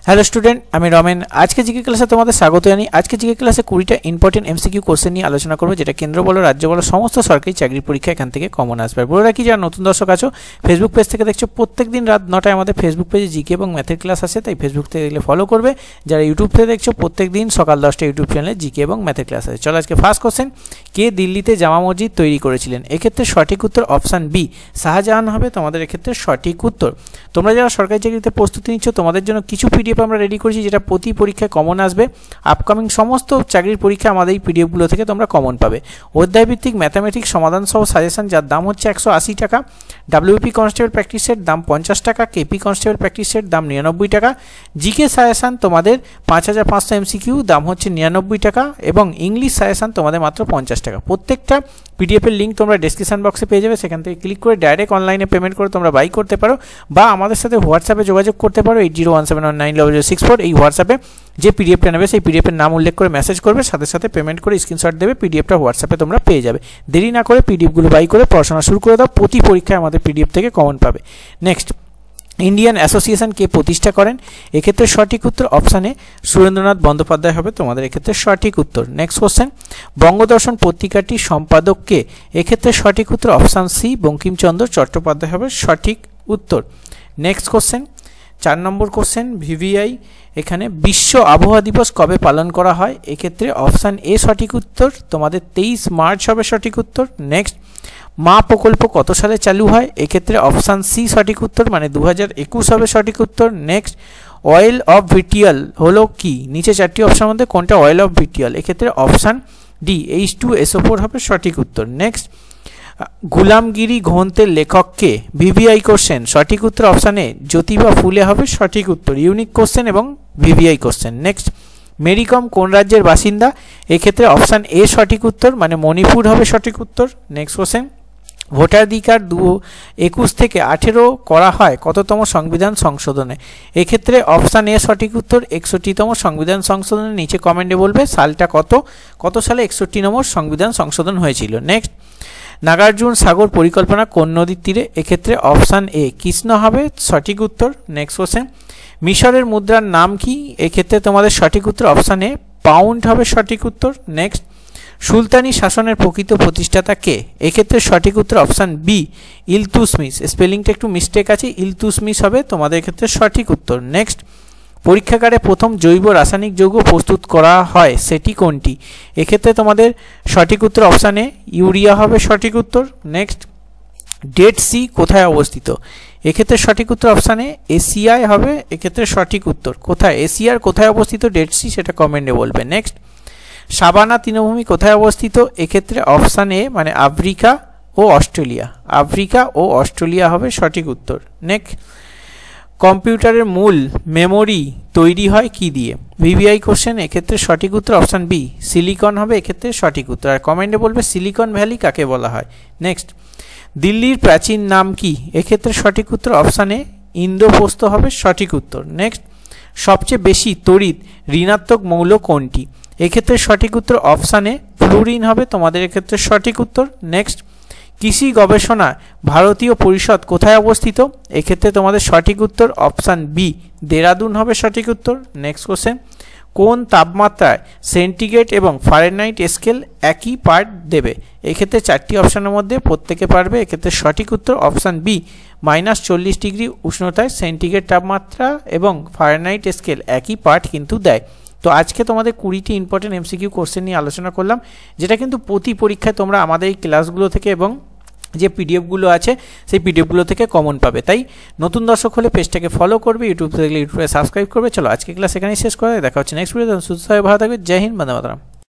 Hello student, আমি রমেন। আজকে GK ক্লাসে তোমাদের স্বাগত জানাই। আজকে জিকে ক্লাসে 20টা ইম্পর্টেন্ট এমসিকিউ কোশ্চেন নিয়ে আলোচনা করব, যেটা কেন্দ্র বলো রাজ্য বলো সমস্ত সরকারি চাকরির পরীক্ষা এখান থেকে কমন আসবে। বড়রা কি যারা নতুন দর্শক আছো, ফেসবুক পেজ থেকে দেখছো, প্রত্যেকদিন রাত 9টায় আমাদের ফেসবুক পেজে জিকে এবং ম্যাথের ক্লাস আসে, তাই ফেসবুক থেকে দেখলে ফলো করবে। যারা ইউটিউব থেকে দেখছো, প্রত্যেকদিন সকাল 10টায় ইউটিউব চ্যানেলে জিকে এবং ম্যাথের ক্লাস আসে। চলো আজকে ফার্স্ট কোশ্চেন, কে দিল্লিতে জামা মসজিদ তৈরি করেছিলেন? এক্ষেত্রে সঠিক উত্তর অপশান বি, শাহজাহান হবে তোমাদের এক্ষেত্রে সঠিক উত্তর। তোমরা যারা সরকারি চাকরিতে প্রস্তুতি নিচ্ছ, তোমাদের জন্য কিছু পিডিএফ আমরা রেডি করেছি, যেটা প্রতি পরীক্ষায় কমন আসবে। আপকামিং সমস্ত চাকরির পরীক্ষা আমাদের এই পিডিএফগুলো থেকে তোমরা কমন পাবে। অধ্যায়ভিত্তিক ম্যাথামেটিক্স সমাধান সহ সাজেশন, যার দাম হচ্ছে 180 টাকা। ডাব্লিউপি কনস্টেবল প্র্যাকটিস সেট দাম 50 টাকা। কেপি কনস্টেবল প্র্যাকটিস সেট দাম 99 টাকা। জিকে সাজেশন তোমাদের 5500 এমসিকিউ দাম হচ্ছে 99 টাকা, এবং ইংলিশ সাজেশন তোমাদের মাত্র 50 টাকা। প্রত্যেকটা পিডিএফের লিঙ্ক তোমরা ডেসক্রিপশন বক্সে পেয়ে যাবে, সেখান থেকে ক্লিক করে ডাইরেক্ট অনলাইনে পেমেন্ট করে তোমরা বাই করতে পারো, বা আমাদের সাথে হোয়াটসঅ্যাপে যোগাযোগ করতে পারো 8017190064। এই হোয়াটসঅ্যাপে যে পিডিএফটা নেবে সেই পিডিএফের নাম উল্লেখ করে মেসেজ করবে, সাথে সাথে পেমেন্ট করে স্ক্রিনশট দেবে, পিডিএফটা হোয়াটসঅ্যাপে তোমরা পেয়ে যাবে। দেরি না করে পিডিএফগুলো বাই করে পড়াশোনা শুরু করে দাও, প্রতি পরীক্ষায় আমাদের পিডিএফ থেকে কমন পাবে। নেক্সট, ইন্ডিয়ান অ্যাসোসিয়েশন কে প্রতিষ্ঠা করেন? এক্ষেত্রে সঠিক উত্তর অপশানে সুরেন্দ্রনাথ বন্দ্যোপাধ্যায় হবে তোমাদের এক্ষেত্রে সঠিক উত্তর। নেক্সট কোশ্চেন, বঙ্গদর্শন পত্রিকাটির সম্পাদক কে? এক্ষেত্রে সঠিক উত্তর অপশান সি, বঙ্কিমচন্দ্র চট্টোপাধ্যায় হবে সঠিক উত্তর। নেক্সট কোশ্চেন, 4 নম্বর কোশ্চেন, ভিভিআই এখানে বিশ্ব আবহাওয়া দিবস কবে পালন করা হয়? এক্ষেত্রে অপশান এ সঠিক উত্তর, তোমাদের 23 মার্চ হবে সঠিক উত্তর। নেক্সট, মা প্রকল্প কত সালে চালু হয়? এক্ষেত্রে অপশান সি সঠিক উত্তর, মানে 2021 হবে সঠিক উত্তর। নেক্সট, অয়েল অফ ভিটিয়াল হলো কি? নিচে 4টি অপশানের মধ্যে কোনটা অয়েল অফ ভিটিয়াল? এক্ষেত্রে অপশান ডি H2SO4 হবে সঠিক উত্তর। নেক্সট, গুলামগিরি গ্রন্থের লেখক কে? ভিভিআই কোশ্চেন, সঠিক উত্তর অপশান এ জ্যোতিবা ফুলে হবে সঠিক উত্তর। ইউনিক কোশ্চেন এবং ভিভিআই কোশ্চেন। নেক্সট, মেরি কম কোন রাজ্যের বাসিন্দা? এক্ষেত্রে অপশান এ সঠিক উত্তর, মানে মণিপুর হবে সঠিক উত্তর। নেক্সট কোশ্চেন, ভোটাধিকার 2021 থেকে 18 করা হয় কততম সংবিধান সংশোধনে? এক্ষেত্রে অপশান এ সঠিক উত্তর, 61তম সংবিধান সংশোধনের। নিচে কমেন্টে বলবে সালটা কত সালে 61 নম্বর সংবিধান সংশোধন হয়েছিল। নেক্সট, নাগার্জুন সাগর পরিকল্পনা কোন নদীর তীরে? এক্ষেত্রে অপশান এ কৃষ্ণ হবে সঠিক উত্তর। নেক্সট কোশ্চেন, মিশরের মুদ্রার নাম কি? এক্ষেত্রে তোমাদের সঠিক উত্তর অপশান এ পাউন্ড হবে সঠিক উত্তর। নেক্সট, সুলতানি শাসনের প্রকৃত প্রতিষ্ঠাতা কে? এক্ষেত্রে সঠিক উত্তর অপশান বি ইলতুৎমিশ। স্পেলিংটা একটু মিস্টেক আছে, ইলতুৎমিশ হবে তোমাদের ক্ষেত্রে সঠিক উত্তর। নেক্সট, পরীক্ষাগারে প্রথম জৈব রাসায়নিক যৌগ প্রস্তুত করা হয় সেটি কোনটি? এক্ষেত্রে তোমাদের সঠিক উত্তর অপশান এ ইউরিয়া হবে সঠিক উত্তর। নেক্সট, ডেড সি কোথায় অবস্থিত? এক্ষেত্রে সঠিক উত্তর অপশান এ এশিয়ায় হবে এক্ষেত্রে সঠিক উত্তর। কোথায় এশিয়ার কোথায় অবস্থিত ডেড সি, সেটা কমেন্টে বলবে। নেক্সট, সাবানা তৃণভূমি কোথায় অবস্থিত? এক্ষেত্রে অপশান এ, মানে আফ্রিকা ও অস্ট্রেলিয়া। আফ্রিকা ও অস্ট্রেলিয়া হবে সঠিক উত্তর। নেক্সট, কম্পিউটারের মূল মেমোরি তৈরি হয় কি দিয়ে? ভিভিআই কোশ্চেন, এক্ষেত্রে সঠিক উত্তর অপশান বি সিলিকন হবে এক্ষেত্রে সঠিক উত্তর। আর কমেন্টে বলবে সিলিকন ভ্যালি কাকে বলা হয়। নেক্সট, দিল্লির প্রাচীন নাম কি? এক্ষেত্রে সঠিক উত্তর অপশান এ ইন্দ্রপ্রস্থ হবে সঠিক উত্তর। নেক্সট, সবচেয়ে বেশি তড়িৎ ঋণাত্মক মৌল কোনটি? এক্ষেত্রে সঠিক উত্তর অপশান এ ফ্লুরিন হবে তোমাদের এক্ষেত্রে সঠিক উত্তর। নেক্সট, কৃষি গবেষণা ভারতীয় পরিষদ কোথায় অবস্থিত? এক্ষেত্রে তোমাদের সঠিক উত্তর অপশান বি দেরাদুন হবে সঠিক উত্তর। নেক্সট কোশ্চেন, কোন তাপমাত্রায় সেন্টিগ্রেড এবং ফারেনহাইট স্কেল একই পার্ট দেবে? এক্ষেত্রে 4টি অপশানের মধ্যে প্রত্যেকে পারবে। এক্ষেত্রে সঠিক উত্তর অপশান বি -40 ডিগ্রি উষ্ণতায় সেন্টিগ্রেড তাপমাত্রা এবং ফারেনহাইট স্কেল একই পার্ট কিন্তু দেয়। তো আজকে তোমাদের 20টি ইম্পর্টেন্ট এমসিকিউ কোশ্চেন নিয়ে আলোচনা করলাম, যেটা কিন্তু প্রতি পরীক্ষায় তোমরা আমাদের এই ক্লাসগুলো থেকে এবং যে পিডিএফগুলো আছে সেই পিডিএফগুলো থেকে কমন পাবে। তাই নতুন দর্শক হলে পেজটাকে ফলো করবে, ইউটিউব থেকে ইউটিউবে সাবস্ক্রাইব করবে। চলো আজকে ক্লাস এখানেই শেষ করে দেখা হচ্ছে নেক্সট ভিডিওতে। সুস্থ হয়ে ভালো থাকবে। জয় হিন্দ, বন্দে মাতরম।